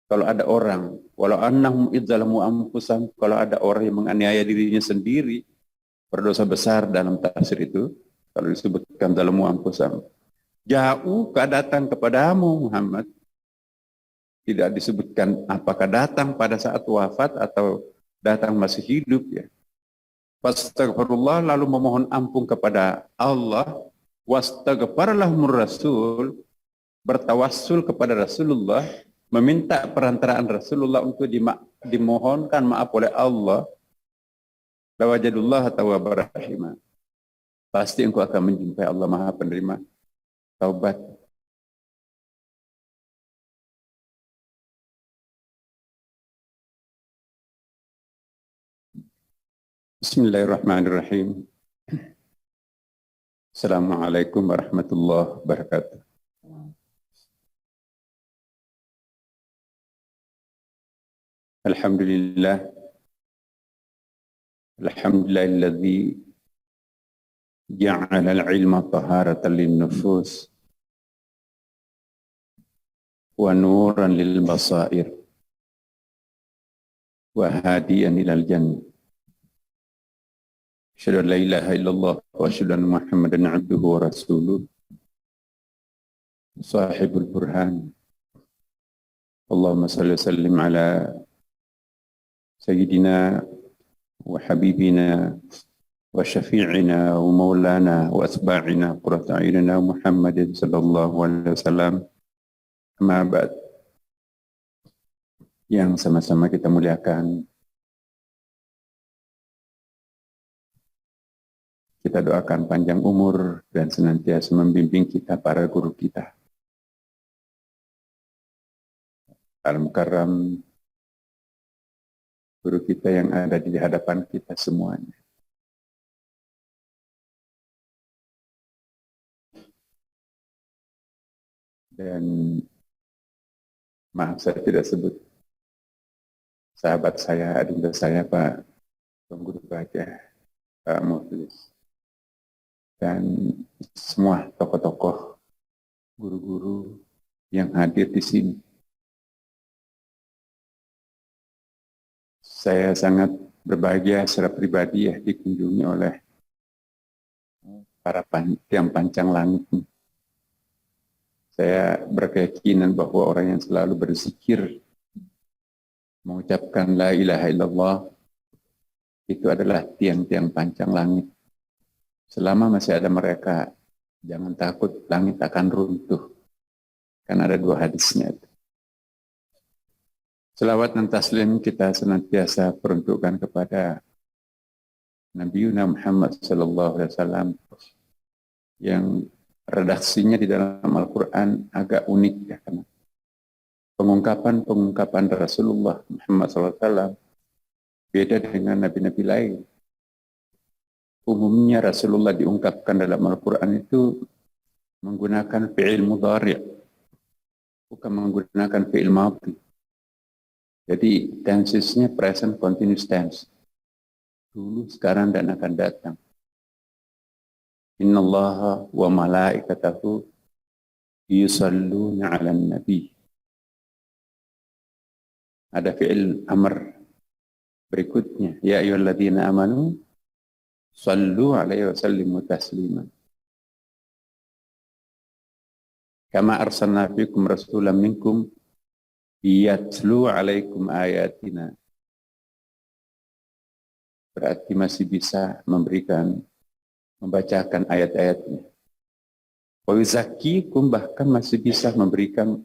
Kalau ada orang, walau annahum idzalamu anfusahum, kalau ada orang yang menganiaya dirinya sendiri, berdosa besar dalam tafsir itu, kalau disebutkan zalamu anfusahum. Jauh datang kepadamu Muhammad, tidak disebutkan apakah datang pada saat wafat atau datang masih hidup ya. Fastaghfirullah, lalu memohon ampun kepada Allah, wastaghfarlahumur rasul, bertawassul kepada Rasulullah, meminta perantaraan Rasulullah untuk dimohonkan maaf oleh Allah, lawajadullah tawwabar rahimah. Pasti engkau akan menjumpai Allah Maha Penerima taubat. Bismillahirrahmanirrahim. Assalamualaikum warahmatullahi wabarakatuh. Alhamdulillah. Alhamdulillahilladzi ja'ala al-ilma taharatan lin-nufus wa nuran lil-basair wa hadiyan ilal jannah. Asyhadu an la ilaha illallah wa asyhadu anna Muhammadan abduhu wa rasuluh. Sahibul burhan. Allahumma salli wa sallim ala sayyidina wa habibina wa syafi'ina wa maulana wa asba'ina qurrata a'yunina Muhammadin sallallahu alaihi wasallam. Amma ba'd. Yang sama-sama kita muliakan, kita doakan panjang umur dan senantiasa membimbing kita para guru kita. Al-Mukarram, guru kita yang ada di hadapan kita semuanya. Dan maaf saya tidak sebut sahabat saya, adinda saya, Pak Guru Baja, Pak Mukhlis, dan semua tokoh-tokoh, guru-guru yang hadir di sini. Saya sangat berbahagia secara pribadi ya dikunjungi oleh para tiang pancang langit. Saya berkeyakinan bahwa orang yang selalu berzikir, mengucapkan la ilaha illallah, itu adalah tiang-tiang pancang langit. Selama masih ada mereka, jangan takut langit akan runtuh. Kan ada dua hadisnya. Selawat dan taslim kita senantiasa peruntukkan kepada Nabi Muhammad SAW yang redaksinya di dalam Al-Quran agak unik ya, karena pengungkapan Rasulullah Muhammad SAW beda dengan nabi-nabi lain. Umumnya Rasulullah diungkapkan dalam Al-Quran itu menggunakan fi'il mudhari', bukan menggunakan fi'il madhi. Jadi tensesnya present continuous tense. Dulu, sekarang, dan akan datang. Innallaha wa malaikatahu yusalluna 'alan nabi. Ada fi'il amr berikutnya, ya ayyuhalladzina amanu sallu 'alaihi wa sallimu taslima. Kama arsalna fikum rasulan minkum yatlu 'alaikum ayatina. Berarti masih bisa membacakan ayat-ayatnya. Wa yuzakkikum, bahkan masih bisa memberikan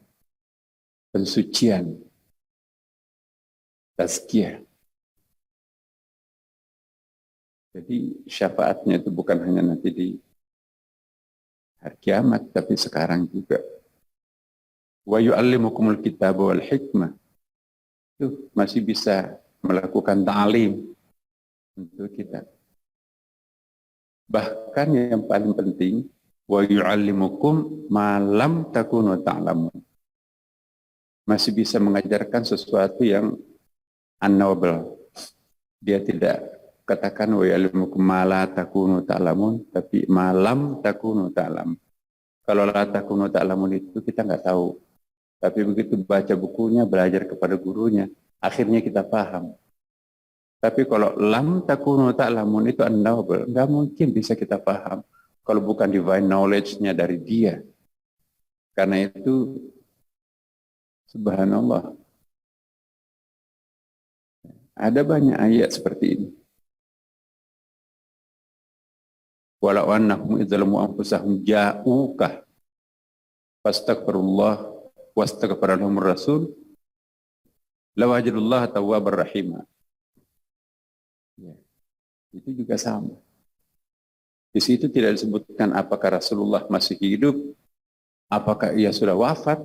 pensucian, tazkiyah. Jadi syafaatnya itu bukan hanya nanti di hari kiamat, tapi sekarang juga. Wa yu'allimukumul kitab wal hikmah. Itu masih bisa melakukan ta'lim untuk kita. Bahkan yang paling penting, wa yu'allimukum ma lam takunu ta'lamun. Masih bisa mengajarkan sesuatu yang unknowable. Dia tidak katakan wa yu'allimukum ma la takunu ta'lamun, tapi ma lam takunu ta'lam. Kalau la takunu ta'lamun itu kita nggak tahu. Tapi begitu baca bukunya, belajar kepada gurunya, akhirnya kita paham. Tapi kalau lam takunu ta'lamun itu unknowable, nggak mungkin bisa kita paham kalau bukan divine knowledge-nya dari dia. Karena itu, subhanallah, ada banyak ayat seperti ini. Walau annahum idzalamu anfusahum ja'uka fastaghfirullah wastaghfara lahumur rasul lawajadullah tawwabar rahima. Ya, itu juga sama. Di situ tidak disebutkan apakah Rasulullah masih hidup, apakah ia sudah wafat.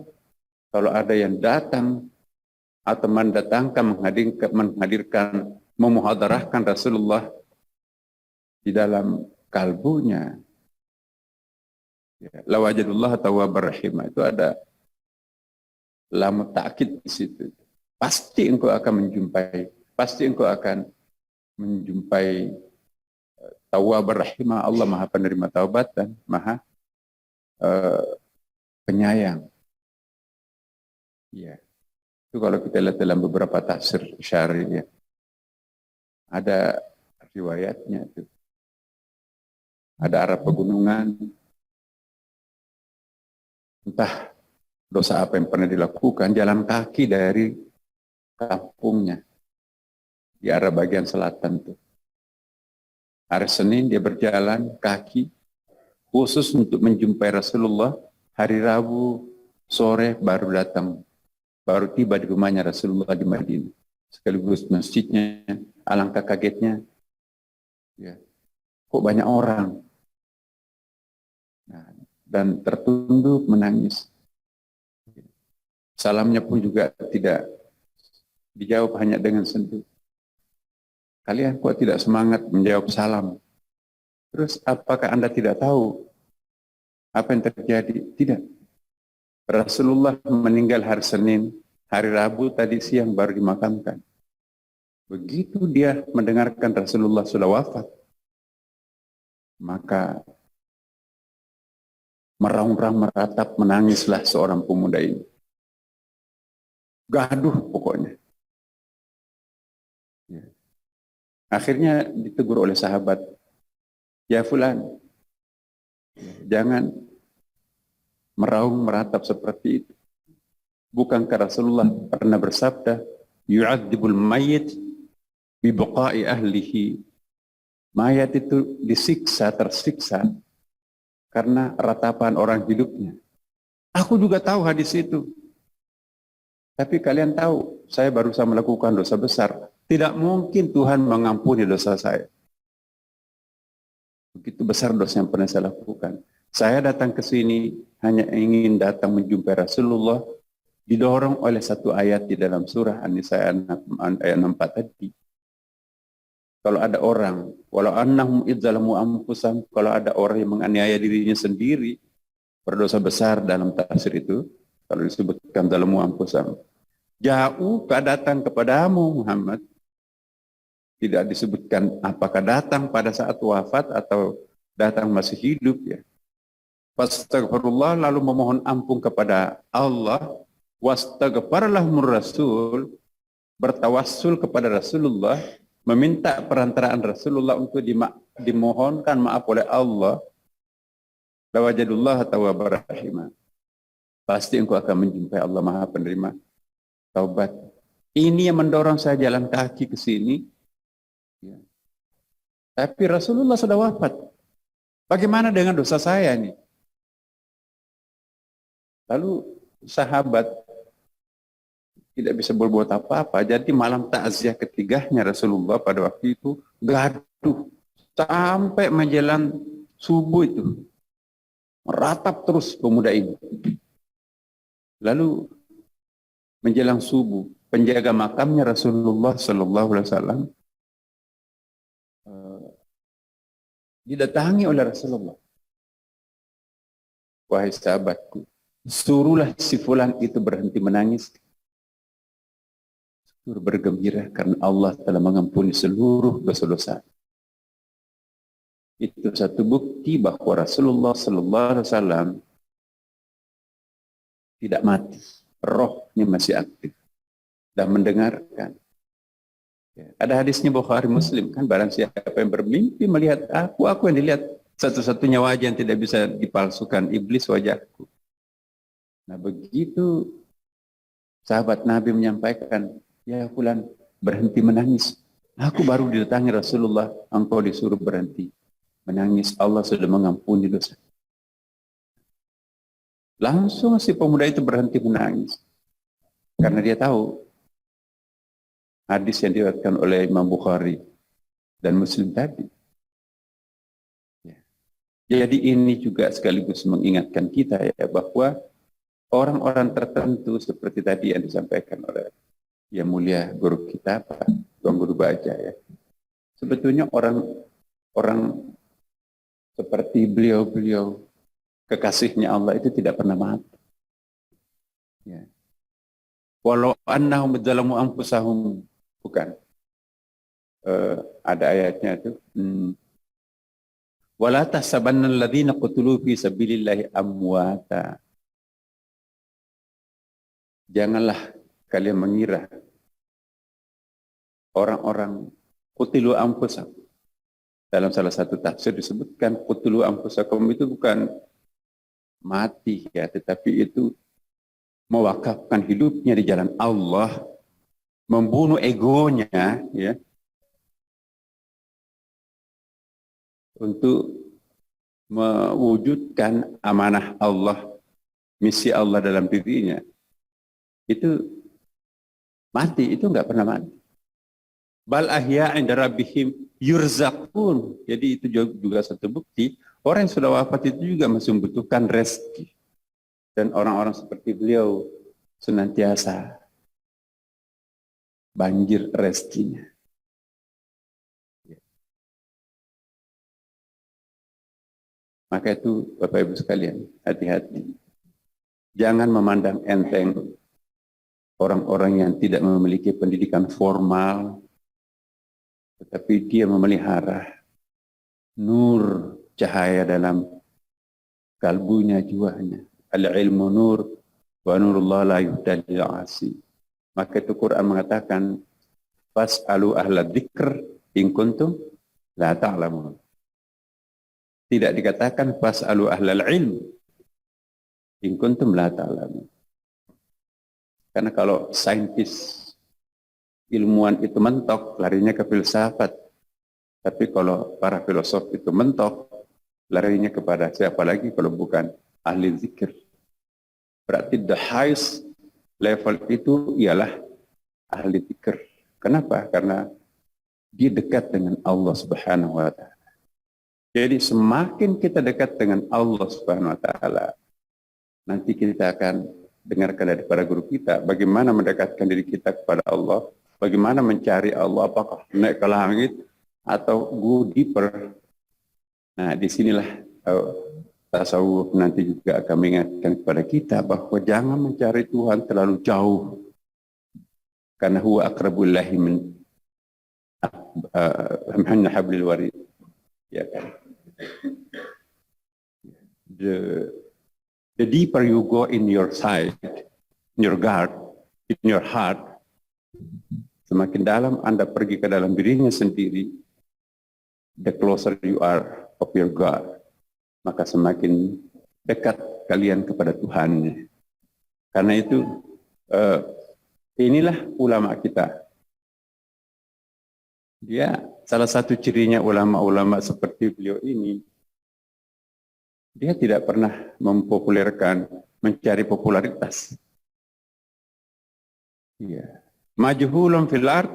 Kalau ada yang datang atau mendatangkan, menghadirkan, memuhadarahkan Rasulullah di dalam kalbunya, ya, lawajadullah tawwabar rahimah, itu ada lam ta'kid di situ. Pasti engkau akan menjumpai tawwabar rahimah, Allah Maha penerima taubat dan Maha penyayang. Ya, itu kalau kita lihat dalam beberapa tafsir syar'i, ya, ada riwayatnya itu. Ada arah pegunungan, entah dosa apa yang pernah dilakukan, jalan kaki dari kampungnya di arah bagian selatan tuh. Hari Senin dia berjalan kaki khusus untuk menjumpai Rasulullah. Hari Rabu sore baru tiba di rumahnya Rasulullah di Madinah. Sekaligus masjidnya, alangkah kagetnya, ya, kok banyak orang. Nah, dan tertunduk menangis. Salamnya pun juga tidak dijawab, hanya dengan sentuh. Kalian kok tidak semangat menjawab salam? Terus apakah Anda tidak tahu apa yang terjadi? Tidak. Rasulullah meninggal hari Senin, hari Rabu tadi siang baru dimakamkan. Begitu dia mendengarkan Rasulullah sudah wafat, maka meraung-raung meratap menangislah seorang pemuda ini. Gaduh pokoknya. Ya. Akhirnya ditegur oleh sahabat, ya fulan, jangan meraung meratap seperti itu. Bukankah Rasulullah pernah bersabda, yu'adzibul mayyit bi baqa'i ahlihi. Mayat itu disiksa, tersiksa karena ratapan orang hidupnya. Aku juga tahu hadis itu. Tapi kalian tahu, saya baru saja melakukan dosa besar. Tidak mungkin Tuhan mengampuni dosa saya. Begitu besar dosa yang pernah saya lakukan. Saya datang ke sini hanya ingin datang menjumpai Rasulullah, didorong oleh satu ayat di dalam surah An-Nisa ayat 64 tadi. Kalau ada orang, walau annahum idzalamu anfusahum, kalau ada orang yang menganiaya dirinya sendiri, berdosa besar dalam tafsir itu, kalau disebutkan zalamu anfusahum, jauh datang kepadamu Muhammad, tidak disebutkan apakah datang pada saat wafat atau datang masih hidup, ya. Fastaghfirullah, lalu memohon ampun kepada Allah, wastaghfar lahumur rasul, bertawassul kepada Rasulullah, meminta perantaraan Rasulullah untuk dimohonkan maaf oleh Allah, lawajadullah tawwabar rahimah. Pasti engkau akan menjumpai Allah Maha penerima taubat. Ini yang mendorong saya jalan kaki ke sini. Ya. Tapi Rasulullah sudah wafat. Bagaimana dengan dosa saya ini? Lalu sahabat tidak bisa berbuat apa-apa. Jadi malam takziah ketiganya Rasulullah pada waktu itu gaduh sampai menjelang subuh itu. Meratap terus pemuda ini. Lalu menjelang subuh, penjaga makamnya Rasulullah Sallallahu Alaihi Wasallam didatangi oleh Rasulullah. Wahai sahabatku, suruhlah si fulan itu berhenti menangis, suruh bergembira karena Allah telah mengampuni seluruh dosa-dosa. Itu satu bukti bahwa Rasulullah Sallallahu Alaihi Wasallam tidak mati. rohnya masih aktif dan mendengarkan. Ya, ada hadisnya Bukhari Muslim kan, barang siapa yang bermimpi melihat aku yang dilihat, satu-satunya wajah yang tidak bisa dipalsukan, iblis wajahku. Nah begitu sahabat Nabi menyampaikan, ya fulan berhenti menangis. Aku baru didatangi Rasulullah, engkau disuruh berhenti menangis, Allah sudah mengampuni dosa. Langsung si pemuda itu berhenti menangis. Karena dia tahu hadis yang diriwayatkan oleh Imam Bukhari dan Muslim tadi. Jadi ini juga sekaligus mengingatkan kita ya bahwa orang-orang tertentu seperti tadi yang disampaikan oleh yang mulia guru kita Pak Tuan Guru Baja ya. Sebetulnya orang seperti beliau-beliau kekasihnya Allah itu tidak pernah mati. Ya. Walau annahum dzalamu anfusahum, bukan. Ada ayatnya itu. Wala tahsabanna alladziina qutilu fi sabilillahi amwata. Janganlah kalian mengira orang-orang qutilu anfusahum. Dalam salah satu tafsir disebutkan qutilu anfusakum itu bukan mati ya, tetapi itu mewakafkan hidupnya di jalan Allah, membunuh egonya ya, untuk mewujudkan amanah Allah, misi Allah dalam dirinya. Itu mati, itu enggak pernah mati. Bal ahya 'inda rabbihim yurzaqun. Jadi itu juga satu bukti orang yang sudah wafat itu juga masih membutuhkan rezeki. Dan orang-orang seperti beliau senantiasa banjir rezekinya. Maka itu Bapak Ibu sekalian, hati-hati. Jangan memandang enteng orang-orang yang tidak memiliki pendidikan formal, tetapi dia memelihara nur cahaya dalam kalbunya, jiwanya. Al-ilmu nur wa nurullah la yuhdal lil 'asi. Maka itu Quran mengatakan fas'alu ahla dzikr in kuntum la ta'lamun. Tidak dikatakan fas'alu ahlal ilm in kuntum la ta'lamun. Karena kalau saintis ilmuwan itu mentok, larinya ke filsafat. Tapi kalau para filosof itu mentok, larinya kepada siapa lagi kalau bukan ahli zikir. Berarti the highest level itu ialah ahli zikir. Kenapa? Karena dia dekat dengan Allah Subhanahu wa taala. Jadi semakin kita dekat dengan Allah Subhanahu wa taala, nanti kita akan dengarkan dari para guru kita bagaimana mendekatkan diri kita kepada Allah, bagaimana mencari Allah, apakah naik ke langit atau go deeper. Nah, disinilah tasawuf nanti juga akan mengingatkan kepada kita bahwa jangan mencari Tuhan terlalu jauh, karena huwa aqrabul lahi min hablil warid. Ya kan? The deeper you go in your side, in your guard, in your heart, semakin dalam Anda pergi ke dalam dirinya sendiri, the closer you are of your God, maka semakin dekat kalian kepada Tuhan. Karena itu, inilah ulama kita. Dia salah satu cirinya ulama-ulama seperti beliau ini, dia tidak pernah mempopulerkan, mencari popularitas. Iya. Majhulun fil ard,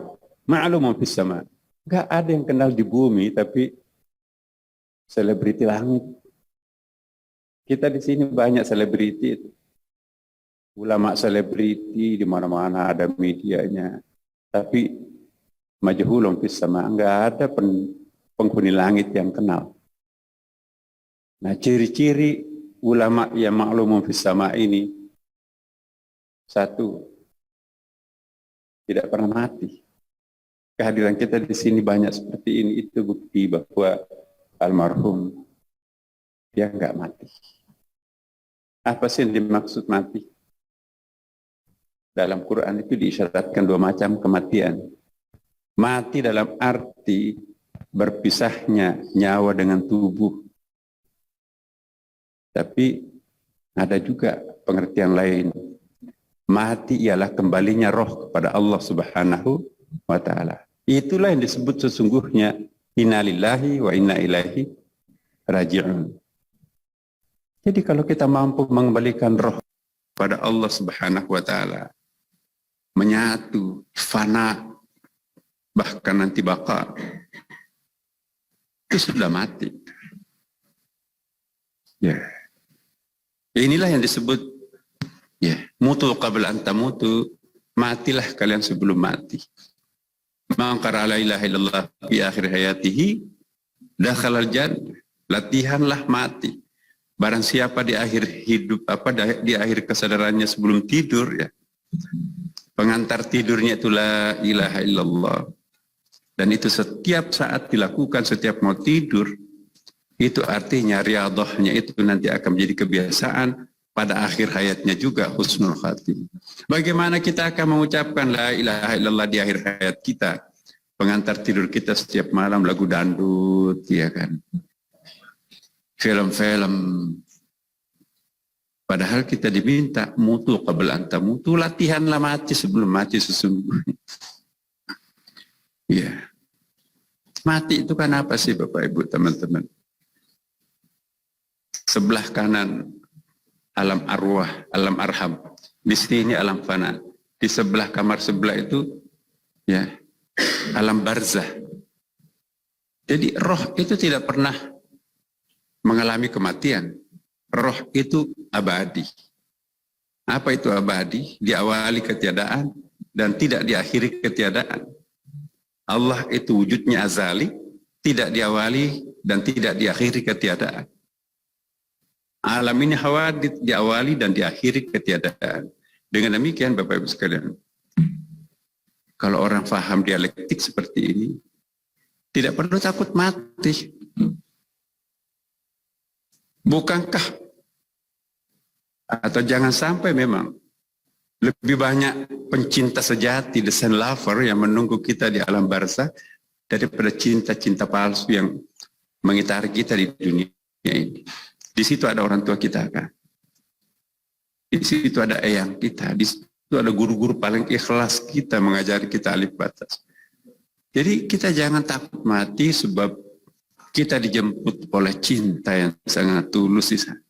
ma'lumun fis sama. Enggak ada yang kenal di bumi tapi selebriti langit. Kita di sini banyak selebriti. Ulama selebriti di mana-mana ada medianya. Tapi majhulun fis sama, enggak ada penghuni langit yang kenal. Nah, ciri-ciri ulama yang ma'lumun fis sama ini, satu, tidak pernah mati. Kehadiran kita di sini banyak seperti ini, itu bukti bahwa almarhum dia enggak mati. Apa sih yang dimaksud mati? dalam Quran itu diisyaratkan dua macam kematian. Mati dalam arti berpisahnya nyawa dengan tubuh. Tapi ada juga pengertian lain. Mati ialah kembalinya roh kepada Allah Subhanahu wa ta'ala. Itulah yang disebut sesungguhnya inna lillahi wa inna ilaihi raji'un. Jadi kalau kita mampu mengembalikan roh pada Allah Subhanahu wa ta'ala, menyatu, fana, bahkan nanti baka, itu sudah mati. Ya. Inilah yang disebut ya, mutu qabla an tamutu, matilah kalian sebelum mati. Man qara la ilaha illallah fi akhir hayatihi dakhalal jannah. Latihanlah mati. Barang siapa di akhir hidup di akhir kesadarannya sebelum tidur ya, pengantar tidurnya itu la ilaha illallah. Dan itu setiap saat dilakukan, setiap mau tidur, itu artinya riyadhahnya itu nanti akan menjadi kebiasaan pada akhir hayatnya juga husnul khatimah. Bagaimana kita akan mengucapkan la ilaha illallah di akhir hayat kita? Pengantar tidur kita setiap malam lagu dangdut, ya kan? Film-film. Padahal kita diminta mutu qabla an tamutu, latihanlah mati sebelum mati sesungguhnya. Iya. Mati itu kan apa sih Bapak Ibu teman-teman? Sebelah kanan alam arwah, alam arham. Di sini alam fana. Di sebelah kamar sebelah itu ya alam barzah. Jadi roh itu tidak pernah mengalami kematian. Roh itu abadi. Apa itu abadi? Diawali ketiadaan dan tidak diakhiri ketiadaan. Allah itu wujudnya azali, tidak diawali dan tidak diakhiri ketiadaan. Alam ini hawadits diawali dan diakhiri ketiadaan. Dengan demikian Bapak Ibu sekalian, kalau orang faham dialektik seperti ini, tidak perlu takut mati. Bukankah atau jangan sampai memang lebih banyak pencinta sejati, the sun lover yang menunggu kita di alam barzah daripada cinta-cinta palsu yang mengitari kita di dunia ini. Di situ ada orang tua kita kan. Di situ ada eyang kita, di situ ada guru-guru paling ikhlas kita mengajari kita alif batas. Jadi kita jangan takut mati sebab kita dijemput oleh cinta yang sangat tulus di sana.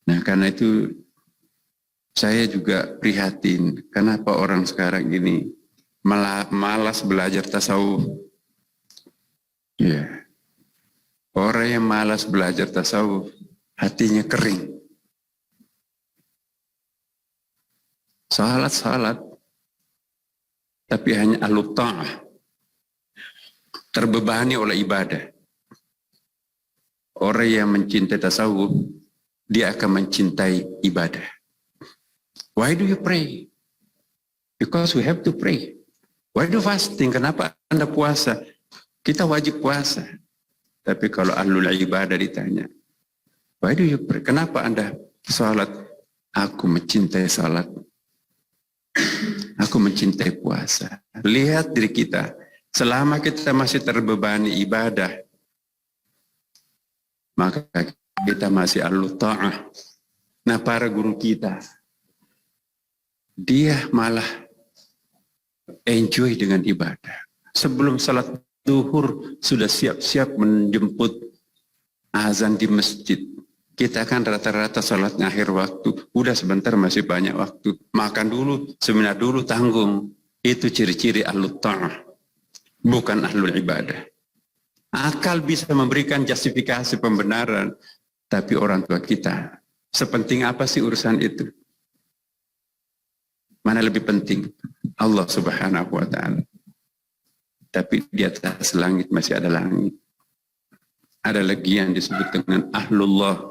Nah, karena itu saya juga prihatin kenapa orang sekarang ini malas belajar tasawuf. Ya. Orang yang malas belajar tasawuf, hatinya kering. Salat, tapi hanya ahlu ta'ah. Terbebani oleh ibadah. Orang yang mencintai tasawuf, dia akan mencintai ibadah. Why do you pray? Because we have to pray. Why do fasting? Kenapa Anda puasa? Kita wajib puasa. Tapi kalau ahlul ibadah ditanya, why do you pray? Kenapa Anda salat? Aku mencintai salat. Aku mencintai puasa. Lihat diri kita. Selama kita masih terbebani ibadah, maka kita masih ahlul ta'ah. Nah, para guru kita, dia malah enjoy dengan ibadah. Sebelum salat zuhur sudah siap-siap menjemput azan di masjid. Kita kan rata-rata salat akhir waktu. Udah sebentar masih banyak waktu. Makan dulu, seminar dulu, tanggung. Itu ciri-ciri ahlul ta'ah. Bukan ahlul ibadah. Akal bisa memberikan justifikasi pembenaran. Tapi orang tua kita, sepenting apa sih urusan itu? Mana lebih penting? Allah Subhanahu wa ta'ala. Tapi di atas langit masih ada langit. Ada lagi yang disebut dengan ahlullah.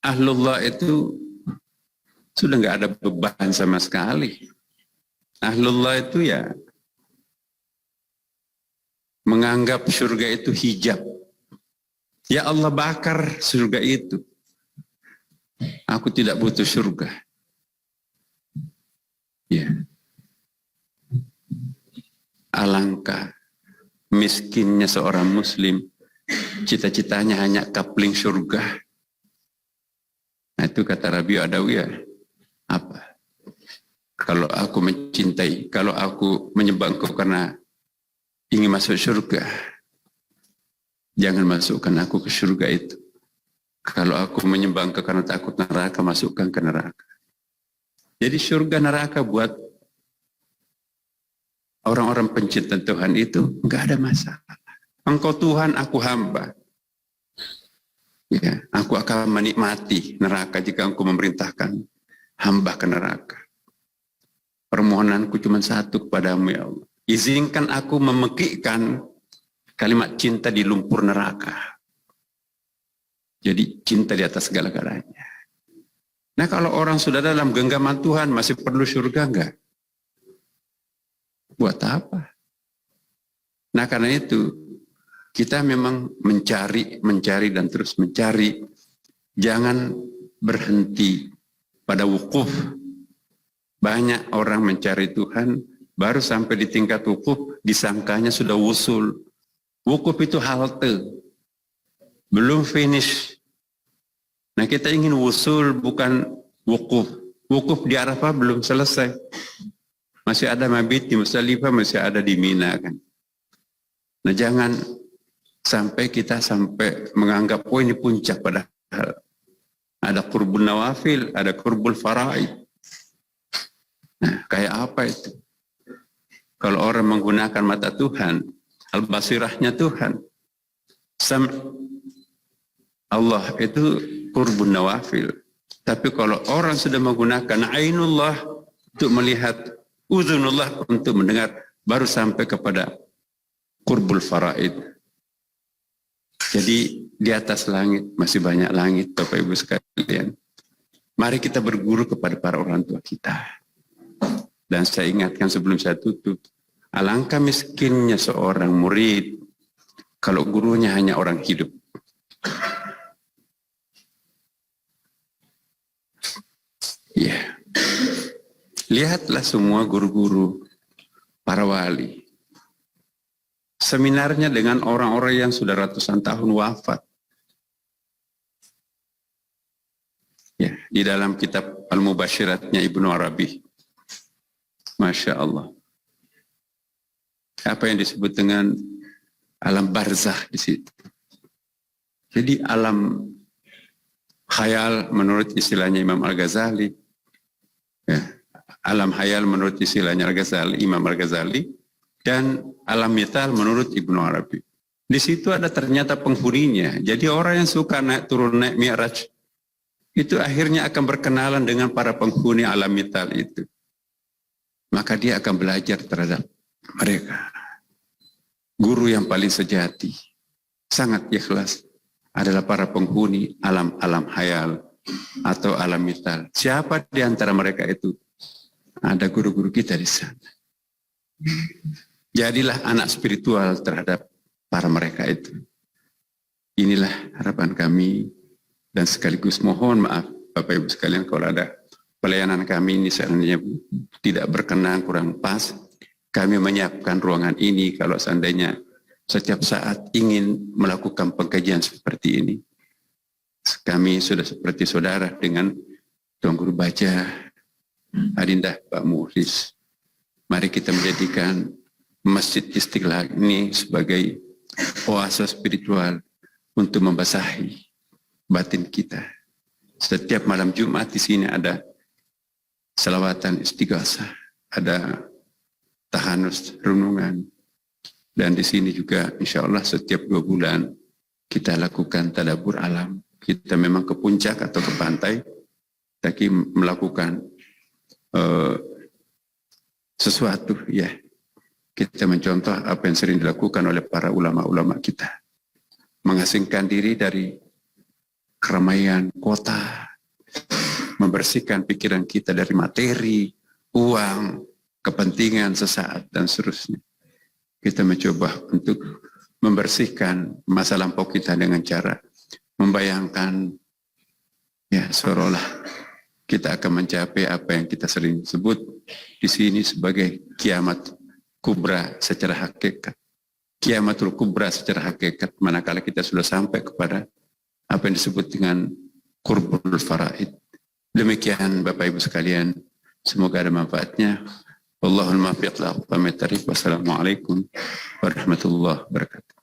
Ahlullah itu sudah nggak ada beban sama sekali. Ahlullah itu ya menganggap surga itu hijab. Ya Allah bakar surga itu. Aku tidak butuh surga. alangkah miskinnya seorang muslim, cita-citanya hanya kapling surga. Nah itu kata Rabi Adawiyah, apa? Kalau aku mencintai, kalau aku menyembah engkau karena ingin masuk surga, jangan masukkan aku ke surga itu. Kalau aku menyembah engkau karena takut neraka, masukkan ke neraka. Jadi surga neraka buat orang-orang pencinta Tuhan itu enggak ada masalah. Engkau Tuhan, aku hamba. Ya, aku akan menikmati neraka jika engkau memerintahkan hamba ke neraka. Permohonanku cuma satu kepadamu ya Allah. Izinkan aku memekikkan kalimat cinta di lumpur neraka. Jadi cinta di atas segala-galanya. Nah kalau orang sudah dalam genggaman Tuhan masih perlu surga enggak? Buat apa? Nah karena itu kita memang mencari dan terus mencari. Jangan berhenti pada wukuf. Banyak orang mencari Tuhan, baru sampai di tingkat wukuf, disangkanya sudah wusul. Wukuf itu halte, belum finish. Nah kita ingin wusul bukan wukuf. Wukuf di Arafah belum selesai. Masih ada mabit di Musdalifah, masih ada di Mina kan. Nah jangan sampai kita menganggap, oh ini puncak, padahal ada qurbun nawafil, ada qurbul faraid. Nah, kayak apa itu? Kalau orang menggunakan mata Tuhan, al-basirahnya Tuhan, Allah itu qurbun nawafil. Tapi kalau orang sudah menggunakan ainullah untuk melihat, uzunullah untuk mendengar, baru sampai kepada qurbul faraid. Jadi di atas langit masih banyak langit, Bapak Ibu sekalian. Mari kita berguru kepada para orang tua kita. Dan saya ingatkan sebelum saya tutup, alangkah miskinnya seorang murid kalau gurunya hanya orang hidup. Ya, lihatlah semua guru-guru, para wali. Seminarnya dengan orang-orang yang sudah ratusan tahun wafat. Ya, di dalam kitab Al-Mubasyiratnya Ibnu Arabi. Masya Allah. Apa yang disebut dengan alam barzakh di situ. Jadi alam khayal menurut istilahnya Imam Al-Ghazali. Ya, alam khayal menurut istilahnya Al-Ghazali, Imam Al-Ghazali. Dan alam mithal menurut Ibnu Arabi. Di situ ada ternyata penghuninya. Jadi orang yang suka naik turun naik mi'raj, itu akhirnya akan berkenalan dengan para penghuni alam mithal itu. Maka dia akan belajar terhadap mereka. Guru yang paling sejati, sangat ikhlas, adalah para penghuni alam-alam hayal atau alam mithal. Siapa di antara mereka itu? Ada guru-guru kita di sana. Jadilah anak spiritual terhadap para mereka itu. Inilah harapan kami, dan sekaligus mohon maaf Bapak Ibu sekalian kalau ada pelayanan kami ini seandainya tidak berkenan, kurang pas. Kami menyiapkan ruangan ini kalau seandainya setiap saat ingin melakukan pengkajian seperti ini. Kami sudah seperti saudara dengan Tuan Guru Baja, Adinda Pak Muhlis. Mari kita menjadikan Masjid Istiqlal ini sebagai oase spiritual untuk membasahi batin kita. Setiap malam Jumat di sini ada selawatan istighasah, ada tahanus renungan, dan di sini juga insya Allah setiap 2 bulan kita lakukan tadabbur alam. Kita memang ke puncak atau ke pantai, tapi melakukan sesuatu ya. Kita mencontoh apa yang sering dilakukan oleh para ulama-ulama kita, mengasingkan diri dari keramaian kota, membersihkan pikiran kita dari materi, uang, kepentingan sesaat, dan seterusnya. Kita mencoba untuk membersihkan masa lampau kita dengan cara membayangkan, ya seolah-olah kita akan mencapai apa yang kita sering sebut di sini sebagai kiamat kubra secara hakikat. Kiamatul kubra secara hakikat, manakala kita sudah sampai kepada apa yang disebut dengan qurbul faraid. Demikian Bapak Ibu sekalian, semoga ada manfaatnya. Wallahul muwaffiq. Wassalamualaikum warahmatullahi wabarakatuh.